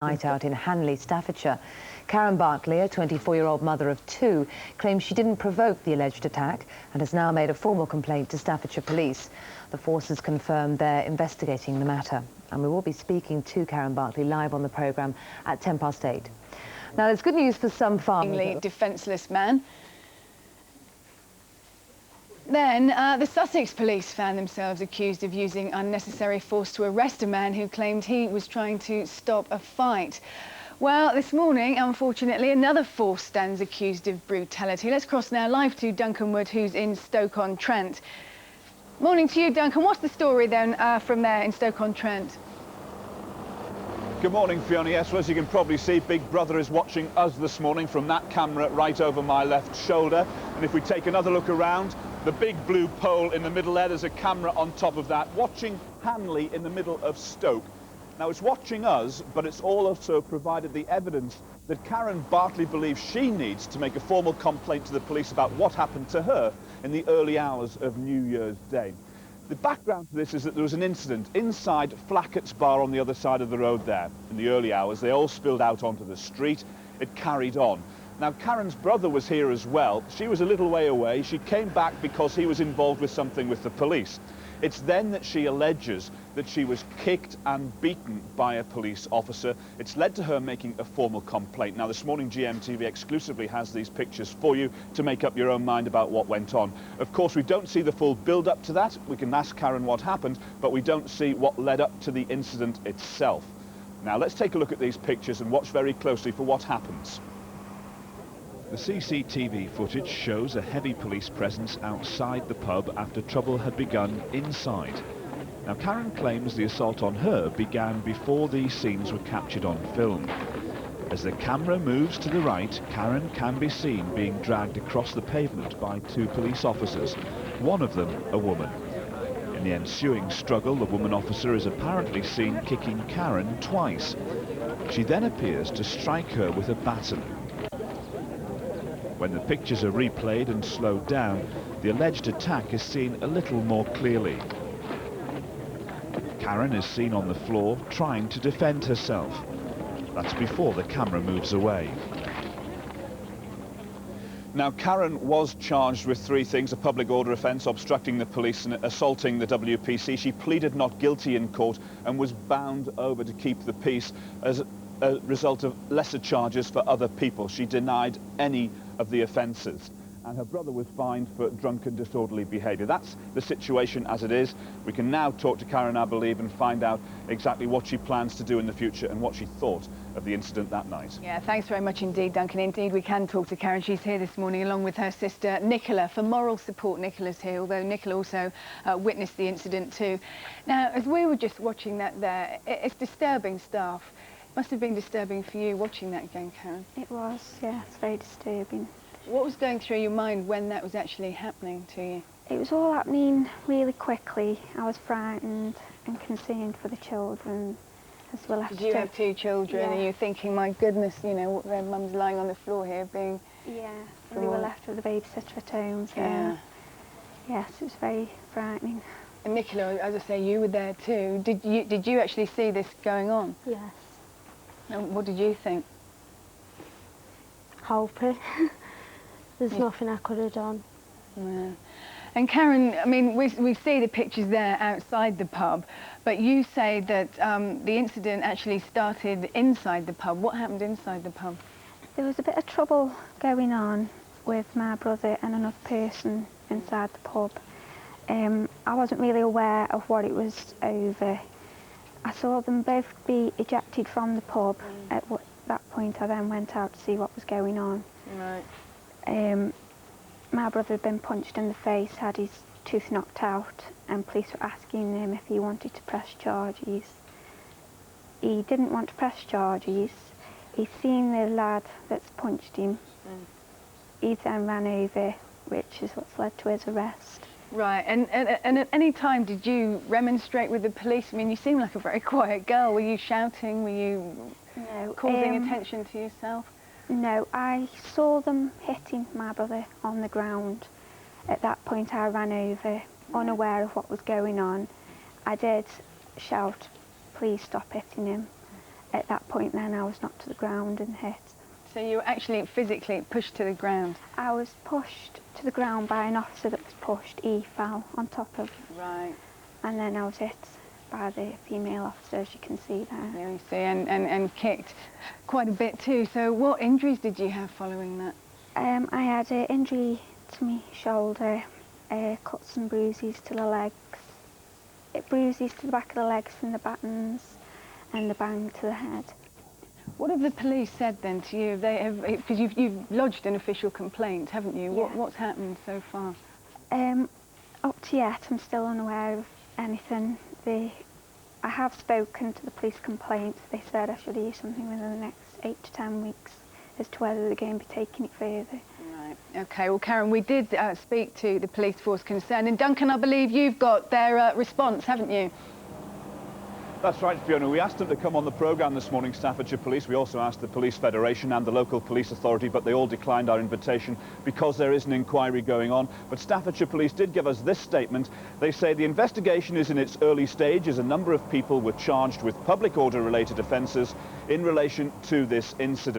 Night out in Hanley, Staffordshire. Karen Bartley, a 24-year-old mother of two, claims she didn't provoke the alleged attack and has now made a formal complaint to Staffordshire Police. The forces confirmed they're investigating the matter. And we will be speaking to Karen Bartley live on the programme at 8:10. Now, there's good news for some farmers. Defenceless man. Then, the Sussex police found themselves accused of using unnecessary force to arrest a man who claimed he was trying to stop a fight. Well, this morning, unfortunately, another force stands accused of brutality. Let's cross now live to Duncan Wood, who's in Stoke-on-Trent. Morning to you, Duncan. What's the story then from there in Stoke-on-Trent? Good morning, Fiona. Yes, well, as you can probably see, Big Brother is watching us this morning from that camera right over my left shoulder. And if we take another look around, the big blue pole in the middle there's a camera on top of that, watching Hanley in the middle of Stoke. Now, it's watching us, but it's also provided the evidence that Karen Bartley believes she needs to make a formal complaint to the police about what happened to her in the early hours of New Year's Day. The background to this is that there was an incident inside Flackett's bar on the other side of the road there. In the early hours, they all spilled out onto the street. It carried on. Now, Karen's brother was here as well. She was a little way away. She came back because he was involved with something with the police. It's then that she alleges that she was kicked and beaten by a police officer. It's led to her making a formal complaint. Now, this morning, GMTV exclusively has these pictures for you to make up your own mind about what went on. Of course, we don't see the full build-up to that. We can ask Karen what happened, but we don't see what led up to the incident itself. Now, let's take a look at these pictures and watch very closely for what happens. The CCTV footage shows a heavy police presence outside the pub after trouble had begun inside. Now, Karen claims the assault on her began before these scenes were captured on film. As the camera moves to the right, Karen can be seen being dragged across the pavement by two police officers, one of them a woman. In the ensuing struggle, the woman officer is apparently seen kicking Karen twice. She then appears to strike her with a baton. When the pictures are replayed and slowed down, the alleged attack is seen a little more clearly. Karen is seen on the floor trying to defend herself. That's before the camera moves away. Now, Karen was charged with three things: a public order offence, obstructing the police and assaulting the WPC. She pleaded not guilty in court and was bound over to keep the peace as a result of lesser charges for other people. She denied any of the offences, and her brother was fined for drunken disorderly behaviour. That's the situation as it is. We can now talk to Karen, I believe, and find out exactly what she plans to do in the future and what she thought of the incident that night. Yeah, thanks very much indeed, Duncan. Indeed, we can talk to Karen. She's here this morning along with her sister Nicola for moral support. Nicola's here, although Nicola also witnessed the incident too. Now, as we were just watching that there, it's disturbing stuff. Must have been disturbing for you watching that again, Karen. It was, yeah, it's very disturbing. What was going through your mind when that was actually happening to you? It was all happening really quickly. I was frightened and concerned for the children as well. Did you have two children? Yeah. And you're thinking, my goodness, you know, their mum's lying on the floor here being... Yeah, and they were left with the babysitter at home, so... Yeah. Yes, it was very frightening. And Nicola, as I say, you were there too. Did you actually see this going on? Yes. And what did you think? Hoping. There's nothing I could have done. Yeah. And Karen, I mean, we see the pictures there outside the pub, but you say that the incident actually started inside the pub. What happened inside the pub? There was a bit of trouble going on with my brother and another person inside the pub. I wasn't really aware of what it was over. I saw them both be ejected from the pub. At that point I then went out to see what was going on. Right. My brother had been punched in the face, had his tooth knocked out, and police were asking him if he wanted to press charges. He didn't want to press charges. He'd seen the lad that's punched him. He then ran over, which is what's led to his arrest. Right, and at any time did you remonstrate with the police? I mean, you seem like a very quiet girl. Were you shouting? Were you causing attention to yourself? No, I saw them hitting my brother on the ground. At that point I ran over, unaware of what was going on. I did shout, please stop hitting him. at that point then I was knocked to the ground and hit. So you were actually physically pushed to the ground? I was pushed to the ground by an officer that was pushed. He fell on top of. Right. And then I was hit by the female officer, as you can see there. There you see, and kicked quite a bit too. So what injuries did you have following that? I had an injury to my shoulder, cuts and bruises to the legs, bruises to the back of the legs from the battens, and the bang to the head. What have the police said then to you? They have, because you've lodged an official complaint, haven't you? Yeah. What's happened so far? Up to yet, I'm still unaware of anything. I have spoken to the police complaint. They said I should hear something within the next 8 to 10 weeks as to whether they're going to be taking it further. Right. OK, well, Karen, we did speak to the police force concerned. And Duncan, I believe you've got their response, haven't you? That's right, Fiona. We asked them to come on the programme this morning, Staffordshire Police. We also asked the Police Federation and the local police authority, but they all declined our invitation because there is an inquiry going on. But Staffordshire Police did give us this statement. They say the investigation is in its early stage as a number of people were charged with public order-related offences in relation to this incident.